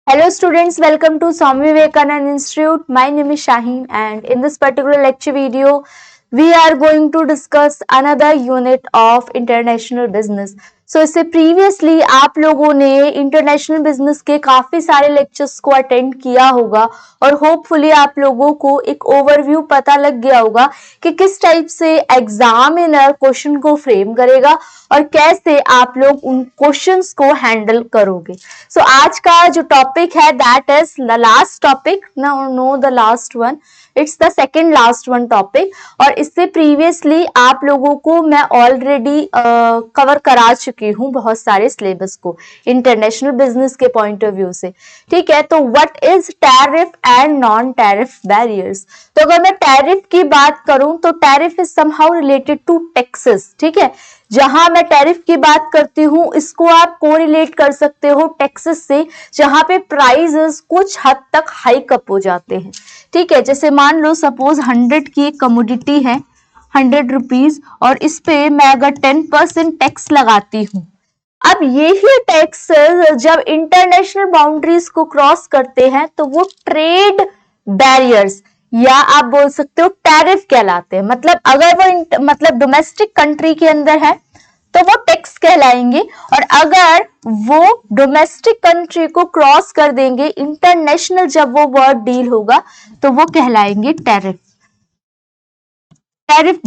Hello students, welcome to Swami Vivekananda Institute. My name is Shaheen and in this particular lecture video, we are going to discuss another unit of international business. So इससे previously आप लोगों ने international business के काफी सारे lectures को attend किया होगा और होपफुली आप लोगों को एक ओवरव्यू पता लग गया होगा कि किस टाइप से एग्जामिनर क्वेश्चन को फ्रेम करेगा और कैसे आप लोग उन क्वेश्चंस को हैंडल करोगे. सो आज का जो टॉपिक है that is the last topic, know the last one, it's the second last one topic. और इससे प्रीवियसली आप लोगों को मैं ऑलरेडी कवर करा चुकी हूँ बहुत सारे सिलेबस को इंटरनेशनल बिजनेस के पॉइंट ऑफ व्यू से. ठीक है, तो what is tariff and non tariff barriers. तो अगर मैं टैरिफ की बात करूं तो tariff is somehow related to taxes. ठीक है, जहां मैं टैरिफ की बात करती हूँ इसको आप कोरिलेट कर सकते हो टैक्सेस से, जहां पे प्राइसेस कुछ हद तक हाइक अप हो जाते हैं. ठीक है, जैसे मान लो सपोज 100 की एक कमोडिटी है 100 रुपीज और इस पे मैं अगर 10% टैक्स लगाती हूँ. अब यही टैक्स जब इंटरनेशनल बाउंड्रीज को क्रॉस करते हैं तो वो ट्रेड बैरियर्स या आप बोल सकते हो टैरिफ कहलाते हैं. मतलब अगर वो डोमेस्टिक कंट्री के अंदर है तो वो टैक्स कहलाएंगे और अगर वो डोमेस्टिक कंट्री को क्रॉस कर देंगे इंटरनेशनल जब वो वर्ड डील होगा तो वो कहलाएंगे टैरिफ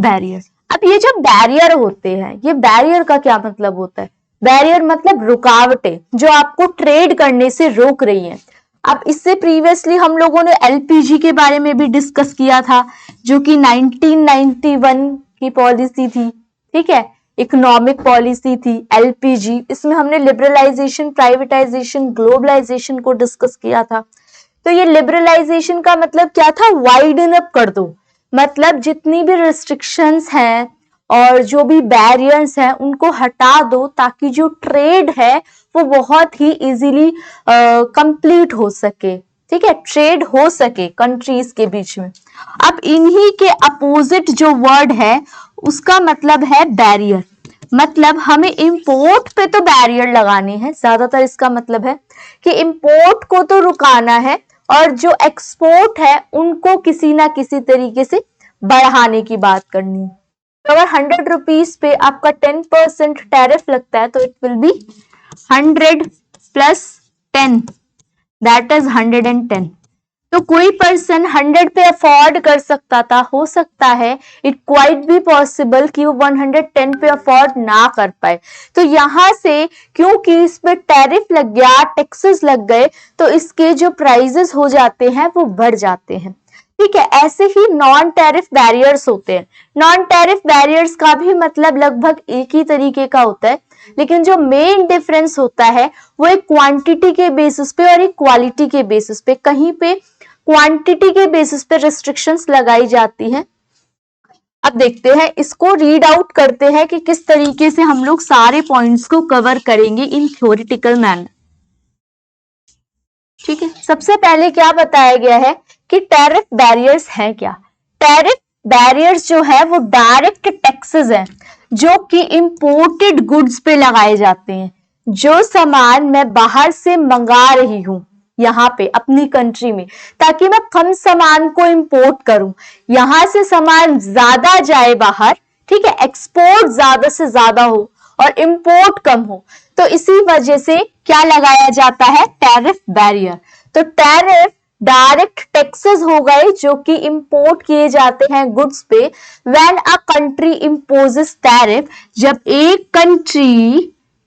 बैरियर. अब ये जो बैरियर होते हैं, ये बैरियर का क्या मतलब होता है? बैरियर मतलब रुकावटें जो आपको ट्रेड करने से रोक रही हैं. अब इससे प्रीवियसली हम लोगों ने एलपीजी के बारे में भी डिस्कस किया था जो कि 1991 की पॉलिसी थी. ठीक है, इकोनॉमिक पॉलिसी थी एलपीजी. इसमें हमने लिबरलाइजेशन, प्राइवेटाइजेशन, ग्लोबलाइजेशन को डिस्कस किया था. तो ये लिबरलाइजेशन का मतलब क्या था? वाइडन अप कर दो. मतलब जितनी भी रिस्ट्रिक्शंस हैं और जो भी बैरियर्स हैं उनको हटा दो ताकि जो ट्रेड है वो बहुत ही इजीली कंप्लीट हो सके. ठीक है, ट्रेड हो सके कंट्रीज के बीच में. अब इन्हीं के अपोजिट जो वर्ड है उसका मतलब है बैरियर. मतलब हमें इंपोर्ट पे तो बैरियर लगाने हैं, ज्यादातर इसका मतलब है कि इंपोर्ट को तो रुकाना है और जो एक्सपोर्ट है उनको किसी ना किसी तरीके से बढ़ाने की बात करनी है. तो अगर 100 रुपीज पे आपका 10% टैरिफ लगता है तो it will be 100 plus 10, that is 110. तो कोई पर्सन 100 पे अफोर्ड कर सकता था, हो सकता है इट क्वाइट बी पॉसिबल कि वो 110 पे अफोर्ड ना कर पाए. तो यहां से क्योंकि इस पे टैरिफ लग गया, टैक्सेस लग गए, तो इसके जो प्राइजेस हो जाते हैं वो बढ़ जाते हैं. ठीक है, ऐसे ही नॉन टैरिफ बैरियर्स होते हैं. नॉन टैरिफ बैरियर्स का भी मतलब लगभग एक ही तरीके का होता है, लेकिन जो मेन डिफरेंस होता है वो एक क्वांटिटी के बेसिस पे और एक क्वालिटी के बेसिस पे. कहीं पे क्वांटिटी के बेसिस पे रिस्ट्रिक्शंस लगाई जाती हैं. अब देखते हैं, इसको रीड आउट करते हैं कि किस तरीके से हम लोग सारे पॉइंट्स को कवर करेंगे इन थ्योरेटिकल मैनर. ठीक है, सबसे पहले क्या बताया गया है कि टैरिफ बैरियर्स हैं क्या. टैरिफ बैरियर्स जो है वो डायरेक्ट टैक्सेस हैं जो कि इंपोर्टेड गुड्स पे लगाए जाते हैं. जो सामान मैं बाहर से मंगा रही हूं यहाँ पे अपनी कंट्री में, ताकि मैं कम सामान को इंपोर्ट करूं, यहां से सामान ज्यादा जाए बाहर. ठीक है, एक्सपोर्ट ज्यादा से ज्यादा हो और इंपोर्ट कम हो, तो इसी वजह से क्या लगाया जाता है? Tariff barrier. तो टैरिफ डायरेक्ट टैक्सेस हो गए जो कि इंपोर्ट किए जाते हैं गुड्स पे. When a country imposes tariff, जब एक कंट्री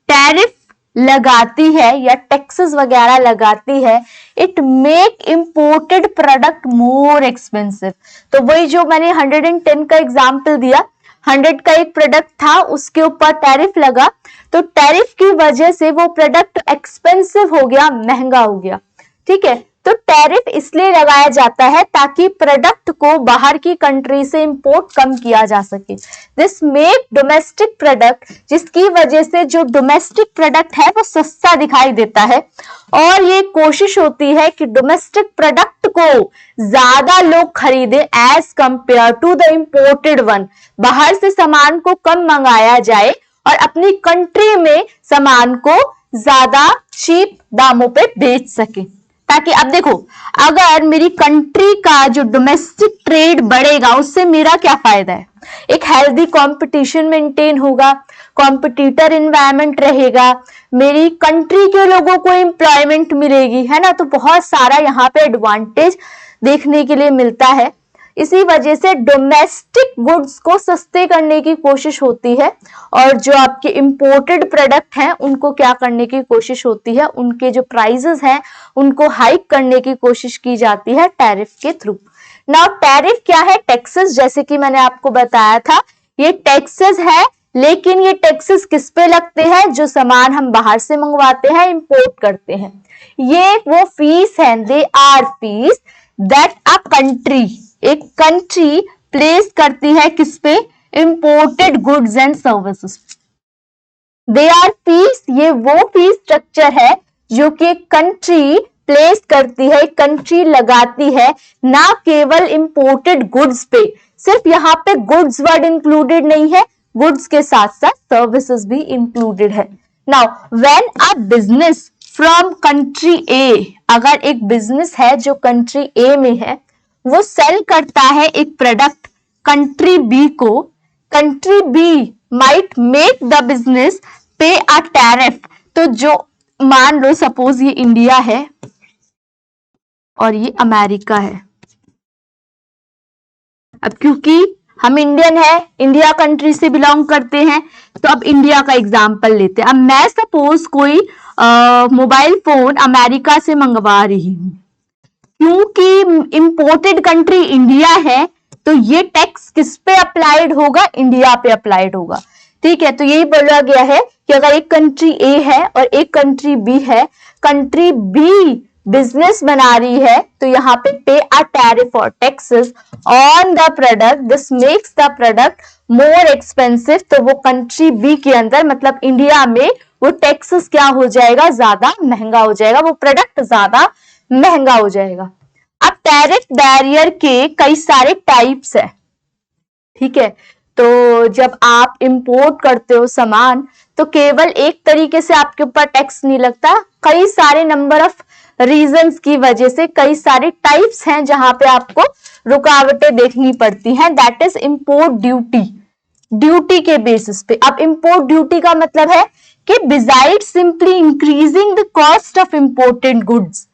टैरिफ लगाती है या टैक्सेस वगैरह लगाती है, it make imported product more expensive. तो वही जो मैंने 110 का एग्जांपल दिया, 100 का एक प्रोडक्ट था, उसके ऊपर टैरिफ लगा, तो टैरिफ की वजह से वो प्रोडक्ट एक्सपेंसिव हो गया, महंगा हो गया. ठीक है, तो टैरिफ इसलिए लगाया जाता है ताकि प्रोडक्ट को बाहर की कंट्री से इंपोर्ट कम किया जा सके. दिस मेक डोमेस्टिक प्रोडक्ट, जिसकी वजह से जो डोमेस्टिक प्रोडक्ट है वो सस्ता दिखाई देता है और ये कोशिश होती है कि डोमेस्टिक प्रोडक्ट को ज्यादा लोग खरीदे as compare to the imported one. बाहर से सामान को कम मंगाया जाए और अपनी कंट्री में सामान को ज्यादा चीप दामों पे बेच सके. ताकि अब देखो, अगर मेरी कंट्री का जो डोमेस्टिक ट्रेड बढ़ेगा उससे मेरा क्या फायदा है, एक हेल्दी कंपटीशन मेंटेन होगा, कॉम्पिटिटर इन्वायरमेंट रहेगा, मेरी कंट्री के लोगों को एम्प्लॉयमेंट मिलेगी, है ना। तो बहुत सारा यहाँ पे एडवांटेज देखने के लिए मिलता है। इसी वजह से डोमेस्टिक गुड्स को सस्ते करने की कोशिश होती है और जो आपके इंपोर्टेड प्रोडक्ट हैं उनको क्या करने की कोशिश होती है, उनके जो प्राइसेस हैं उनको हाइक करने की कोशिश की जाती है टैरिफ के थ्रू। नाउ टैरिफ क्या है, टैक्सेस, जैसे कि मैंने आपको बताया था ये टैक्सेस है, लेकिन ये टैक्सेस किस पे लगते हैं, जो सामान हम बाहर से मंगवाते हैं, इंपोर्ट करते हैं, ये वो फीस है, they are fees that a country, एक कंट्री प्लेस करती है किस पे, imported goods and services. They are fees, ये वो फीस स्ट्रक्चर है जो कि एक कंट्री प्लेस करती है, कंट्री लगाती है, ना केवल इंपोर्टेड गुड्स पे, सिर्फ यहाँ पे गुड्स वर्ड इंक्लूडेड नहीं है, गुड्स के साथ साथ सर्विसेज भी इंक्लूडेड है। Now when a business from country A, अगर एक बिजनेस है जो कंट्री ए में है, वो सेल करता है एक प्रोडक्ट कंट्री बी को, country B might make the business pay a tariff. तो जो मान लो सपोज ये इंडिया है और ये अमेरिका है, अब क्योंकि हम इंडियन है, इंडिया कंट्री से बिलोंग करते हैं, तो अब इंडिया का एग्जांपल लेते हैं। अब मैं सपोज कोई मोबाइल फोन अमेरिका से मंगवा रही हूं, क्योंकि इंपोर्टेड कंट्री इंडिया है तो ये टैक्स किस पे अप्लाइड होगा, इंडिया पे अप्लाइड होगा, ठीक है। तो यही बोला गया है कि अगर एक कंट्री ए है और एक कंट्री बी है, कंट्री बी बिजनेस बना रही है तो यहाँ पे अ टैरिफ और taxes on the product, this makes the product more expensive. तो वो कंट्री बी के अंदर मतलब इंडिया में वो टैक्सेस क्या हो जाएगा, ज्यादा महंगा हो जाएगा, वो प्रोडक्ट ज्यादा महंगा हो जाएगा। अब टैरिफ बैरियर के कई सारे टाइप्स है, ठीक है। तो जब आप इंपोर्ट करते हो सामान तो केवल एक तरीके से आपके ऊपर टैक्स नहीं लगता, कई सारे नंबर ऑफ रीजंस की वजह से कई सारे टाइप्स हैं जहां पे आपको रुकावटें देखनी पड़ती हैं, that is import duty, duty के बेसिस पे। अब इंपोर्ट ड्यूटी का मतलब है कि beside simply increasing the cost of imported goods,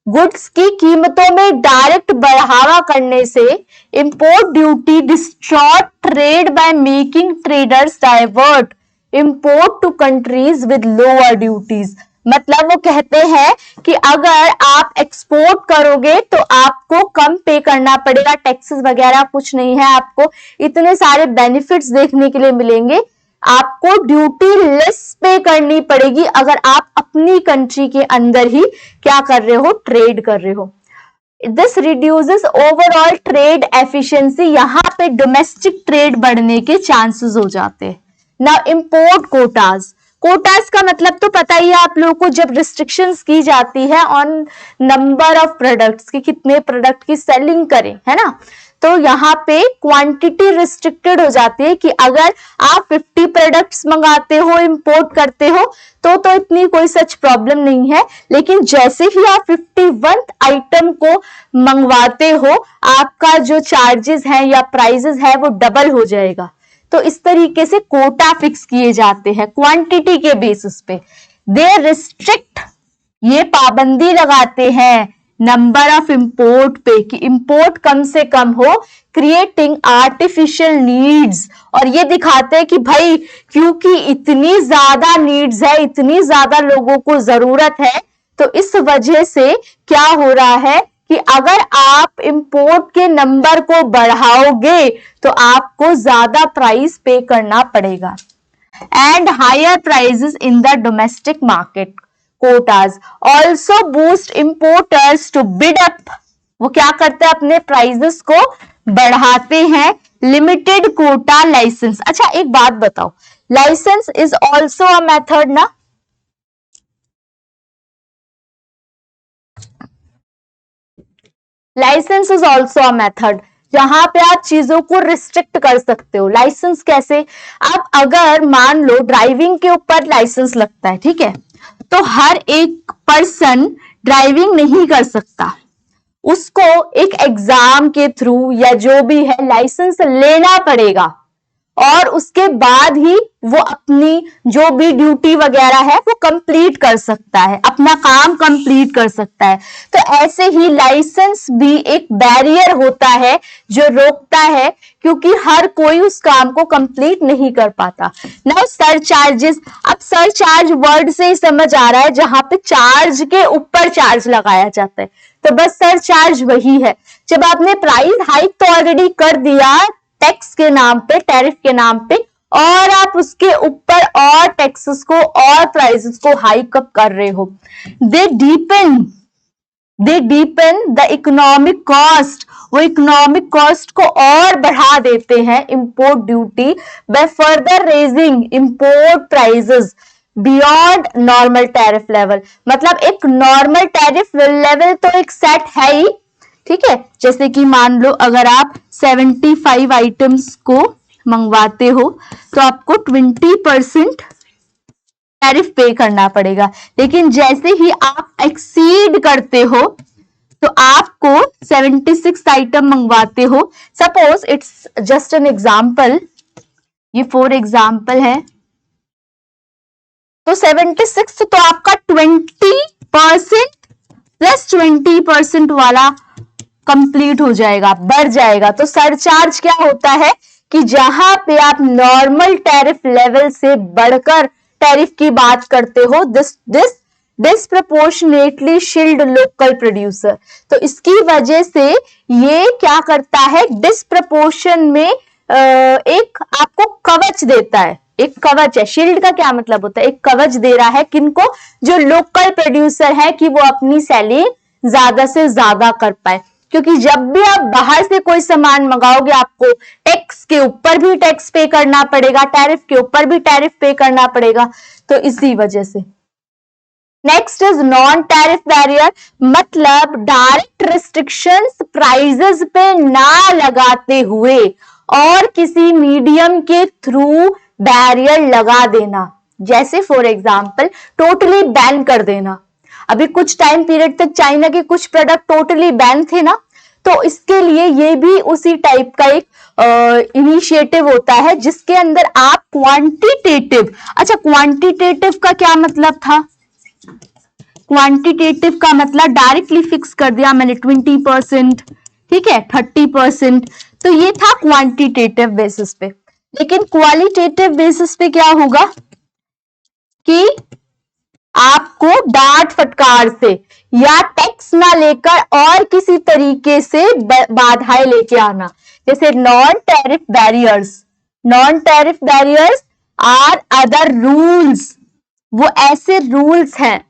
goods की कीमतों में डायरेक्ट बढ़ावा करने से import duty distort trade by making traders divert import to countries with lower duties. मतलब वो कहते हैं कि अगर आप एक्सपोर्ट करोगे तो आपको कम पे करना पड़ेगा, टैक्सेस वगैरह कुछ नहीं है, आपको इतने सारे बेनिफिट्स देखने के लिए मिलेंगे, आपको ड्यूटी लेस पे करनी पड़ेगी अगर आप अपनी कंट्री के अंदर ही क्या कर रहे हो, ट्रेड कर रहे हो। This reduces overall trade efficiency, यहाँ पे डोमेस्टिक ट्रेड बढ़ने के चांसेस हो जाते हैं। नाउ इंपोर्ट कोटाज, कोटास का मतलब तो पता ही है आप लोगों को, जब रिस्ट्रिक्शंस की जाती है ऑन नंबर ऑफ प्रोडक्ट्स कि कितने प्रोडक्ट की सेलिंग करें, है ना। तो यहाँ पे क्वांटिटी रिस्ट्रिक्टेड हो जाती है कि अगर आप 50 प्रोडक्ट्स मंगाते हो, इंपोर्ट करते हो तो इतनी कोई सच प्रॉब्लम नहीं है, लेकिन जैसे ही आप 51 आइटम को मंगवाते हो आपका जो चार्जेस है या प्राइजेस है वो डबल हो जाएगा। तो इस तरीके से कोटा फिक्स किए जाते हैं क्वांटिटी के बेसिस पे। दे रिस्ट्रिक्ट, ये पाबंदी लगाते हैं नंबर ऑफ इंपोर्ट पे कि इंपोर्ट कम से कम हो, क्रिएटिंग आर्टिफिशियल नीड्स, और ये दिखाते हैं कि भाई क्योंकि इतनी ज्यादा नीड्स है, इतनी ज्यादा लोगों को जरूरत है, तो इस वजह से क्या हो रहा है कि अगर आप इंपोर्ट के नंबर को बढ़ाओगे तो आपको ज्यादा प्राइस पे करना पड़ेगा। And higher prices in the domestic market, quotas also boost importers to bid up, वो क्या करते हैं अपने प्राइसेस को बढ़ाते हैं। लिमिटेड कोटा लाइसेंस, अच्छा एक बात बताओ, licence is also a method ना, licence is also a method, जहां पे आप चीजों को रिस्ट्रिक्ट कर सकते हो। लाइसेंस कैसे, अब अगर मान लो ड्राइविंग के ऊपर लाइसेंस लगता है, ठीक है, तो हर एक पर्सन ड्राइविंग नहीं कर सकता, उसको एक एग्जाम के थ्रू या जो भी है लाइसेंस लेना पड़ेगा और उसके बाद ही वो अपनी जो भी ड्यूटी वगैरह है वो कंप्लीट कर सकता है, अपना काम कंप्लीट कर सकता है। तो ऐसे ही लाइसेंस भी एक बैरियर होता है जो रोकता है, क्योंकि हर कोई उस काम को कंप्लीट नहीं कर पाता। नाउ सरचार्जेस, अब सरचार्ज वर्ड से ही समझ आ रहा है जहां पे चार्ज के ऊपर चार्ज लगाया जाता है, तो बस सरचार्ज वही है। जब आपने प्राइस हाइक तो ऑलरेडी कर दिया टैक्स के नाम पे, टैरिफ के नाम पे, और आप उसके ऊपर और टैक्सेस को और प्राइसेस को हाइक अप कर रहे हो। दे डीपन द इकोनॉमिक कॉस्ट, वो इकोनॉमिक कॉस्ट को और बढ़ा देते हैं import duty by further raising import prices beyond normal tariff level. मतलब एक नॉर्मल टैरिफ लेवल तो एक सेट है ही, ठीक है। जैसे कि मान लो अगर आप 75 आइटम्स को मंगवाते हो तो आपको 20% टैरिफ पे करना पड़ेगा, लेकिन जैसे ही आप एक्सीड करते हो तो आपको 76 आइटम मंगवाते हो, suppose it's just an example, ये 4 एग्जाम्पल है, तो 76 तो आपका 20% प्लस 20% वाला कंप्लीट हो जाएगा, बढ़ जाएगा। तो सरचार्ज क्या होता है कि जहां पे आप नॉर्मल टैरिफ लेवल से बढ़कर टैरिफ की बात करते हो, this disproportionately shield local producer, तो इसकी वजह से ये क्या करता है, डिस्प्रपोर्शन में एक आपको कवच देता है, एक कवच है। शील्ड का क्या मतलब होता है, एक कवच दे रहा है किनको, जो लोकल प्रोड्यूसर है, कि वो अपनी सेलिंग ज्यादा से ज्यादा कर पाए। क्योंकि जब भी आप बाहर से कोई सामान मंगाओगे आपको टैक्स के ऊपर भी टैक्स पे करना पड़ेगा, टैरिफ के ऊपर भी टैरिफ पे करना पड़ेगा, तो इसी वजह से। Next is non tariff barrier, मतलब डायरेक्ट रिस्ट्रिक्शंस प्राइसेस पे ना लगाते हुए और किसी मीडियम के थ्रू बैरियर लगा देना। जैसे फॉर एग्जांपल टोटली बैन कर देना। अभी कुछ टाइम पीरियड तक चाइना के कुछ प्रोडक्ट टोटली बैन थे ना, तो इसके लिए ये भी उसी टाइप का एक इनिशिएटिव होता है जिसके अंदर आप क्वांटिटेटिव, अच्छा क्वांटिटेटिव का क्या मतलब था, क्वांटिटेटिव का मतलब डायरेक्टली फिक्स कर दिया मैंने 20%, ठीक है, 30%, तो ये था क्वांटिटेटिव बेसिस पे। लेकिन क्वालिटेटिव बेसिस पे क्या होगा कि आपको डांट फटकार से या टैक्स ना लेकर और किसी तरीके से बाधाएं लेके आना। जैसे non tariff barriers are other rules, वो ऐसे रूल्स हैं,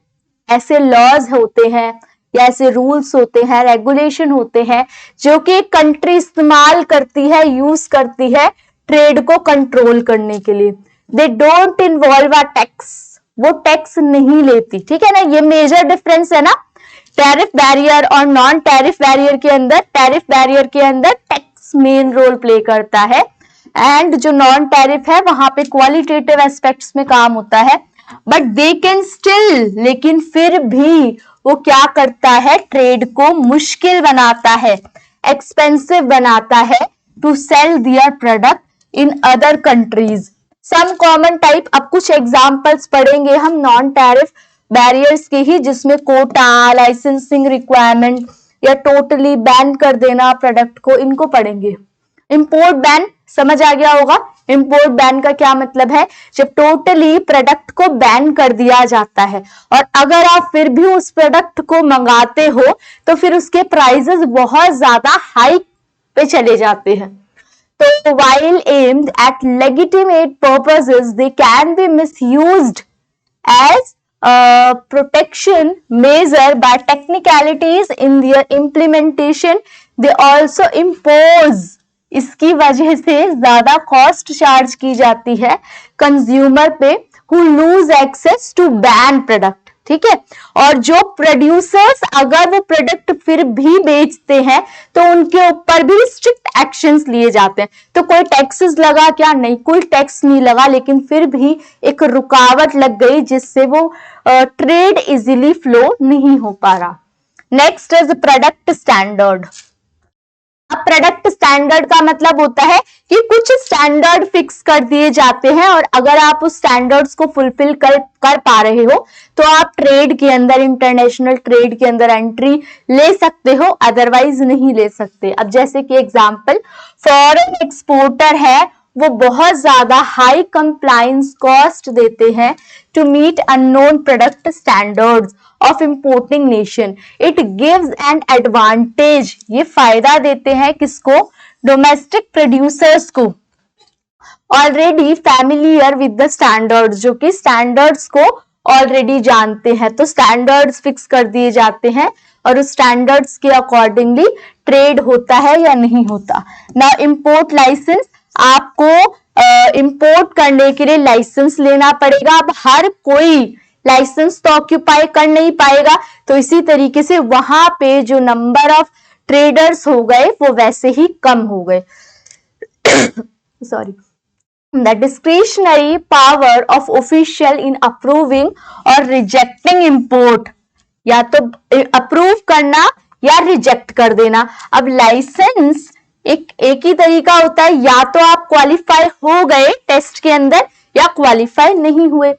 ऐसे लॉज होते हैं या ऐसे रूल्स होते हैं, रेगुलेशन होते हैं जो कि कंट्री इस्तेमाल करती है, यूज करती है ट्रेड को कंट्रोल करने के लिए। They don't involve a tax, वो टैक्स नहीं लेती, ठीक है ना। ये मेजर डिफरेंस है ना टैरिफ बैरियर और नॉन टैरिफ बैरियर के अंदर। टैरिफ बैरियर के अंदर टैक्स मेन रोल प्ले करता है, एंड जो नॉन टैरिफ है वहां पे क्वालिटेटिव एस्पेक्ट्स में काम होता है। बट दे कैन स्टिल, लेकिन फिर भी वो क्या करता है, ट्रेड को मुश्किल बनाता है, एक्सपेंसिव बनाता है to sell their product in other countries. Some common type, अब कुछ एग्जांपल्स पढ़ेंगे हम नॉन टैरिफ बैरियर्स के ही, जिसमें कोटा, लाइसेंसिंग रिक्वायरमेंट या टोटली बैन कर देना प्रोडक्ट को, इनको पढ़ेंगे। इंपोर्ट बैन समझ आ गया होगा। इंपोर्ट बैन का क्या मतलब है, जब टोटली प्रोडक्ट को बैन कर दिया जाता है और अगर आप फिर भी उस प्रोडक्ट को मंगाते हो तो फिर उसके प्राइसेस बहुत ज्यादा हाई पे चले जाते हैं। So while aimed at legitimate purposes, they can be misused as a protection measure by technicalities in their implementation. They also impose, इसकी वजह से ज्यादा कॉस्ट चार्ज की जाती है कंज्यूमर पे, who lose access to banned product, ठीक है। और जो प्रोड्यूसर्स अगर वो प्रोडक्ट फिर भी बेचते हैं तो उनके ऊपर भी स्ट्रिक्ट एक्शंस लिए जाते हैं। तो कोई टैक्सेस लगा क्या? नहीं, कोई टैक्स नहीं लगा, लेकिन फिर भी एक रुकावट लग गई जिससे वो ट्रेड इजीली फ्लो नहीं हो पा रहा। Next is product standard. अब प्रोडक्ट स्टैंडर्ड का मतलब होता है कि कुछ स्टैंडर्ड फिक्स कर दिए जाते हैं और अगर आप उस स्टैंडर्ड्स को फुलफिल कर पा रहे हो तो आप ट्रेड के अंदर, इंटरनेशनल ट्रेड के अंदर एंट्री ले सकते हो, अदरवाइज नहीं ले सकते। अब जैसे कि एग्जांपल, फॉरेन एक्सपोर्टर है, वो बहुत ज्यादा हाई कंप्लायंस कॉस्ट देते हैं to meet unknown product standards of importing nation. It gives an advantage, ये फायदा देते हैं किसको? डोमेस्टिक प्रोड्यूसर्स को, already familiar with the standards, जो कि स्टैंडर्ड्स को ऑलरेडी जानते हैं। तो स्टैंडर्ड्स फिक्स कर दिए जाते हैं और उस स्टैंडर्ड्स के अकॉर्डिंगली ट्रेड होता है या नहीं होता। ना इंपोर्ट लाइसेंस, आपको इंपोर्ट करने के लिए लाइसेंस लेना पड़ेगा। अब हर कोई लाइसेंस तो ऑक्यूपाई कर नहीं पाएगा, तो इसी तरीके से वहां पे जो नंबर ऑफ ट्रेडर्स हो गए वो वैसे ही कम हो गए। Sorry. The discretionary power of official in approving or rejecting import, या तो अप्रूव करना या रिजेक्ट कर देना। अब लाइसेंस एक ही तरीका होता है, या तो आप क्वालिफाई हो गए टेस्ट के अंदर या क्वालिफाई नहीं हुए।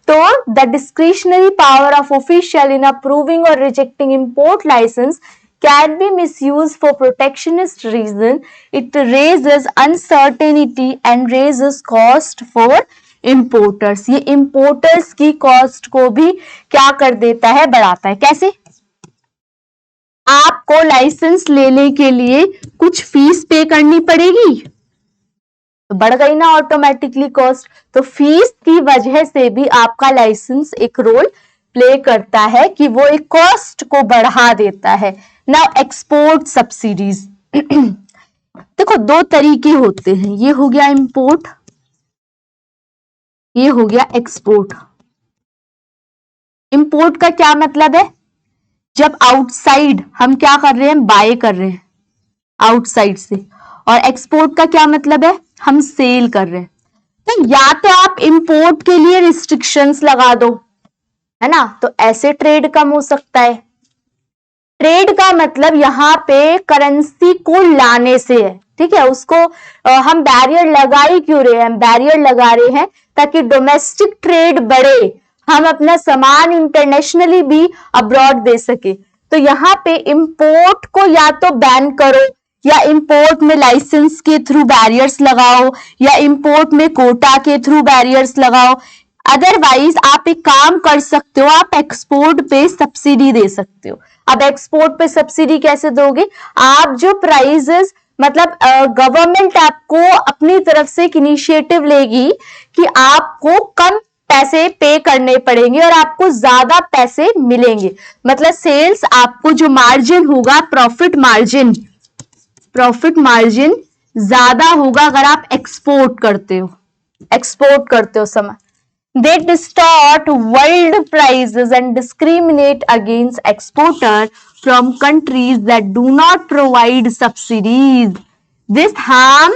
तो the discretionary power of official in approving और rejecting import licence can be misused for protectionist reason. It raises uncertainty and raises cost for importers. ये importers की cost को भी क्या कर देता है? बढ़ाता है। कैसे? आपको लाइसेंस लेने के लिए कुछ फीस पे करनी पड़ेगी, तो बढ़ गई ना ऑटोमेटिकली कॉस्ट। तो फीस की वजह से भी आपका लाइसेंस एक रोल प्ले करता है कि वो एक कॉस्ट को बढ़ा देता है। नाउ एक्सपोर्ट सब्सिडीज, देखो दो तरीके होते हैं, ये हो गया इंपोर्ट, ये हो गया एक्सपोर्ट। इंपोर्ट का क्या मतलब है? जब आउटसाइड हम क्या कर रहे हैं? बाय कर रहे हैं आउटसाइड से। और एक्सपोर्ट का क्या मतलब है? हम सेल कर रहे हैं। तो या तो आप इंपोर्ट के लिए रिस्ट्रिक्शंस लगा दो, है ना, तो ऐसे ट्रेड कम हो सकता है। ट्रेड का मतलब यहाँ पे करेंसी को लाने से है, ठीक है। उसको हम बैरियर लगा ही क्यों रहे हैं? बैरियर लगा रहे हैं ताकि डोमेस्टिक ट्रेड बढ़े, हम अपना सामान इंटरनेशनली भी अब्रॉड दे सके। तो यहाँ पे इंपोर्ट को या तो बैन करो, या इंपोर्ट में लाइसेंस के थ्रू बैरियर्स लगाओ, या इंपोर्ट में कोटा के थ्रू बैरियर्स लगाओ। अदरवाइज आप एक काम कर सकते हो, आप एक्सपोर्ट पे सब्सिडी दे सकते हो। अब एक्सपोर्ट पे सब्सिडी कैसे दोगे? आप जो प्राइजेस, मतलब गवर्नमेंट आपको अपनी तरफ से एक इनिशिएटिव लेगी कि आपको कम पैसे पे करने पड़ेंगे और आपको ज्यादा पैसे मिलेंगे। मतलब सेल्स, आपको जो मार्जिन होगा, प्रॉफिट मार्जिन ज्यादा होगा अगर आप एक्सपोर्ट करते हो समय। They distort world prices and discriminate against exporters from countries that do not provide subsidies. This harm,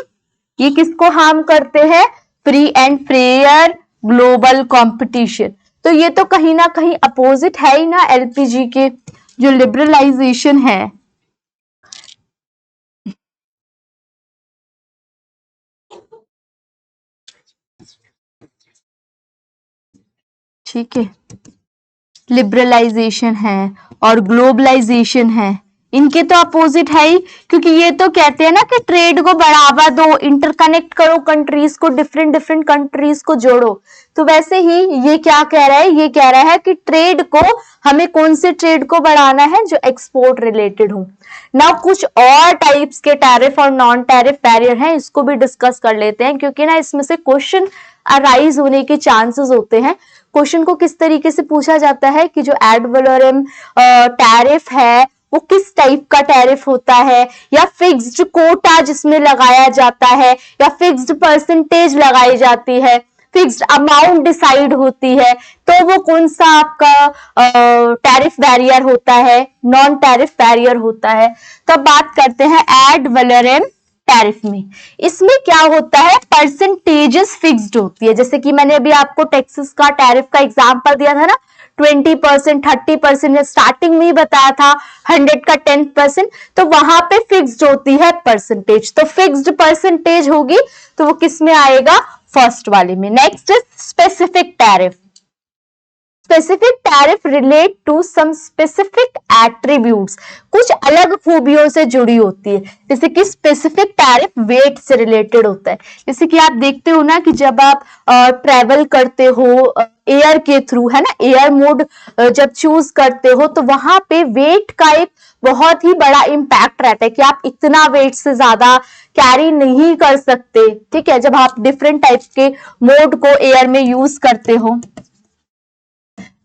ये किसको हार्म करते हैं? Free and fair global competition. तो ये तो कहीं ना कहीं अपोजिट है ही ना एलपीजी के, जो लिबरलाइजेशन है। ठीक है, लिबरलाइजेशन है और ग्लोबलाइजेशन है, इनके तो अपोजिट है ही। क्योंकि ये तो कहते हैं ना कि ट्रेड को बढ़ावा दो, इंटरकनेक्ट करो कंट्रीज को, डिफरेंट कंट्रीज को जोड़ो। तो वैसे ही ये क्या कह रहा है? ये कह रहा है कि ट्रेड को, हमें कौन से ट्रेड को बढ़ाना है? जो एक्सपोर्ट रिलेटेड हो। ना कुछ और टाइप्स के टैरिफ और नॉन टैरिफ बैरियर हैं, इसको भी डिस्कस कर लेते हैं, क्योंकि ना इसमें से क्वेश्चन अराइज होने के चांसेस होते हैं। क्वेश्चन को किस तरीके से पूछा जाता है कि जो एड वैलोरम टैरिफ है वो किस टाइप का टैरिफ होता है, या फिक्स्ड कोटा जिसमें लगाया जाता है, या फिक्स्ड परसेंटेज लगाई जाती है। फिक्स्ड अमाउंट डिसाइड होती है, तो वो कौन सा आपका टैरिफ बैरियर होता है, नॉन टैरिफ बैरियर होता है। तो अब बात करते हैं एड वैलोरम टैरिफ में। इसमें क्या होता है, परसेंटेजेस फिक्स्ड होती है, जैसे कि मैंने अभी आपको टैक्सेस का टैरिफ का एग्जांपल दिया था ना, 20%, 30%, स्टार्टिंग में ही बताया था 100 का 10%, तो वहां पे फिक्स्ड होती है परसेंटेज। तो फिक्स्ड परसेंटेज होगी तो वो किस में आएगा, फर्स्ट वाले में। Next is specific tariff. Specific tariff relate to some specific attributes, कुछ अलग खूबियों से जुड़ी होती है। जैसे कि स्पेसिफिक टैरिफ वेट से रिलेटेड होता है, जैसे कि आप देखते हो ना कि जब आप ट्रेवल करते हो एयर के थ्रू, है ना, एयर मोड जब चूज करते हो तो वहां पे वेट का एक बहुत ही बड़ा इम्पैक्ट रहता है कि आप इतना वेट से ज्यादा कैरी नहीं कर सकते, ठीक है, जब आप डिफरेंट टाइप के मोड को एयर में यूज करते हो।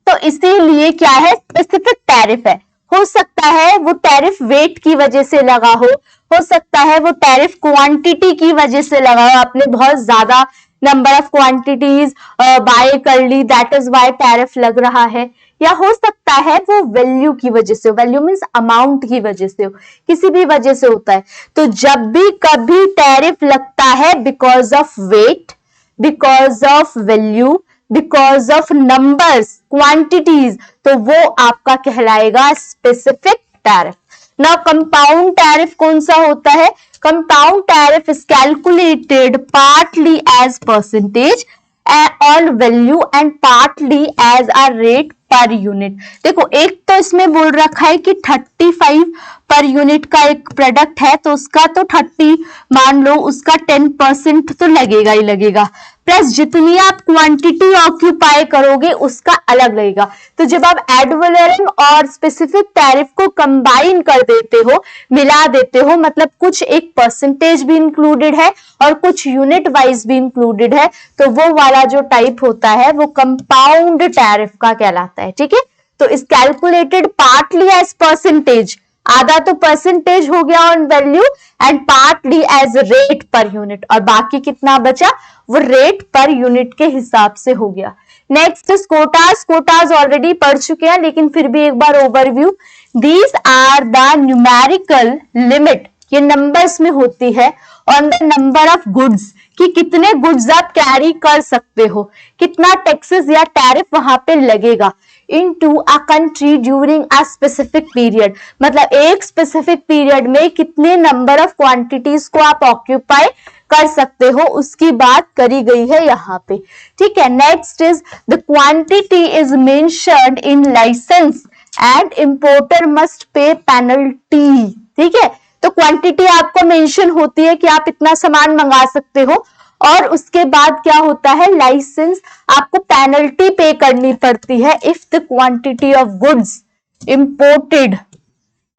तो इसीलिए क्या है, स्पेसिफिक टैरिफ है। हो सकता है वो टैरिफ वेट की वजह से लगा हो सकता है वो टैरिफ क्वांटिटी की वजह से लगा हो, आपने बहुत ज्यादा नंबर ऑफ क्वांटिटीज बाय कर ली, दैट इज वाई टैरिफ लग रहा है। या हो सकता है वो वैल्यू की वजह से हो, वैल्यू मीन्स अमाउंट की वजह से हो, किसी भी वजह से होता है। तो जब भी कभी टैरिफ लगता है because of weight, because of value, because of numbers, quantities, तो वो आपका कहलाएगा specific tariff. Now compound tariff कौन सा होता है, compound tariff is calculated partly as percentage on value and partly as a rate per unit. देखो एक तो इसमें बोल रखा है कि 35 पर यूनिट का एक प्रोडक्ट है तो उसका तो 30 मान लो, उसका 10% तो लगेगा ही लगेगा, प्लस जितनी आप क्वांटिटी ऑक्यूपाई करोगे उसका अलग लगेगा। तो जब आप एड वैलोरम और स्पेसिफिक टैरिफ को कंबाइन कर देते हो, मिला देते हो, मतलब कुछ एक परसेंटेज भी इंक्लूडेड है और कुछ यूनिट वाइज भी इंक्लूडेड है, तो वो वाला जो टाइप होता है वो कंपाउंड टैरिफ का कहलाता है, ठीक है। तो इस कैलकुलेटेड पार्टली एज परसेंटेज, आधा तो परसेंटेज हो गया on value and partly as rate per unit, और बाकी कितना बचा वो रेट पर यूनिट के हिसाब से हो गया। नेक्स्ट कोटास, कोटास ऑलरेडी पढ़ चुके हैं लेकिन फिर भी एक बार overview. These are the numerical limit, ये नंबर्स में होती है, on the number of goods, कि कितने गुड्स आप कैरी कर सकते हो, कितना टैक्सेस या टैरिफ वहां पे लगेगा into a country during a specific period, मतलब एक स्पेसिफिक पीरियड में कितने नंबर ऑफ क्वांटिटीज को आप ऑक्यूपाई कर सकते हो उसकी बात करी गई है यहाँ पे, ठीक है। Next is the quantity is mentioned in licence and importer must pay penalty, ठीक है। तो क्वांटिटी आपको मेंशन होती है कि आप इतना सामान मंगा सकते हो, और उसके बाद क्या होता है, लाइसेंस आपको पेनल्टी पे करनी पड़ती है if the quantity of goods imported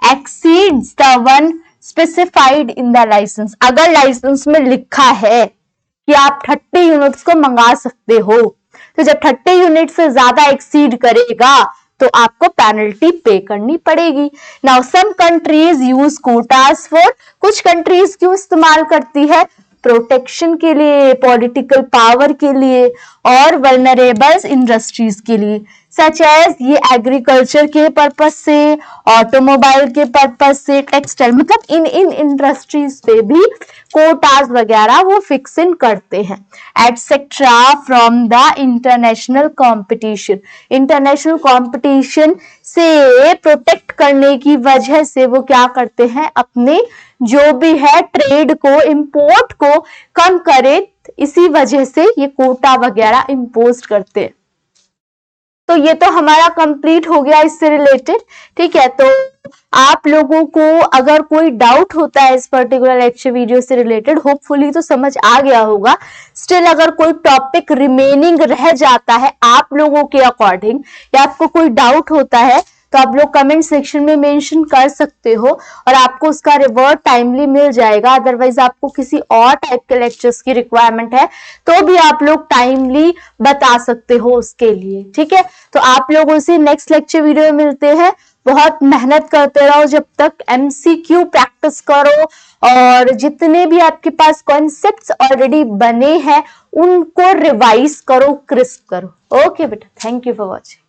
exceeds the one specified in the licence. अगर लाइसेंस में लिखा है कि आप 30 यूनिट्स को मंगा सकते हो, तो जब 30 यूनिट से ज्यादा एक्सीड करेगा तो आपको पेनल्टी पे करनी पड़ेगी। Now some countries use quotas for, कुछ कंट्रीज क्यों इस्तेमाल करती है, प्रोटेक्शन के लिए, पॉलिटिकल पावर के लिए और वल्नरेबल्स इंडस्ट्रीज के लिए, सच एज ये एग्रीकल्चर के पर्पस से, ऑटोमोबाइल के पर्पस से, टेक्सटाइल, मतलब इन इंडस्ट्रीज पे भी कोटास वगैरह वो फिक्स इन करते हैं। Etcetera from the international competition, international competition से प्रोटेक्ट करने की वजह से वो क्या करते हैं, अपने जो भी है ट्रेड को, इंपोर्ट को कम करे, इसी वजह से ये कोटा वगैरह इंपोज करते हैं। तो ये तो हमारा कंप्लीट हो गया इससे रिलेटेड, ठीक है। तो आप लोगों को अगर कोई डाउट होता है इस पर्टिकुलर लेक्चर वीडियो से रिलेटेड, होपफुली तो समझ आ गया होगा। स्टिल अगर कोई टॉपिक रिमेनिंग रह जाता है आप लोगों के अकॉर्डिंग, या आपको कोई डाउट होता है, तो आप लोग कमेंट सेक्शन में मेंशन कर सकते हो और आपको उसका रिवर्ट टाइमली मिल जाएगा। अदरवाइज आपको किसी और टाइप के लेक्चर्स की रिक्वायरमेंट है तो भी आप लोग टाइमली बता सकते हो उसके लिए, ठीक है। तो आप लोगों से नेक्स्ट लेक्चर वीडियो में मिलते हैं। बहुत मेहनत करते रहो जब तक MCQ प्रैक्टिस करो, और जितने भी आपके पास कॉन्सेप्ट्स ऑलरेडी बने हैं उनको रिवाइज करो, क्रिस्प करो। ओके बेटा, थैंक यू फॉर वॉचिंग।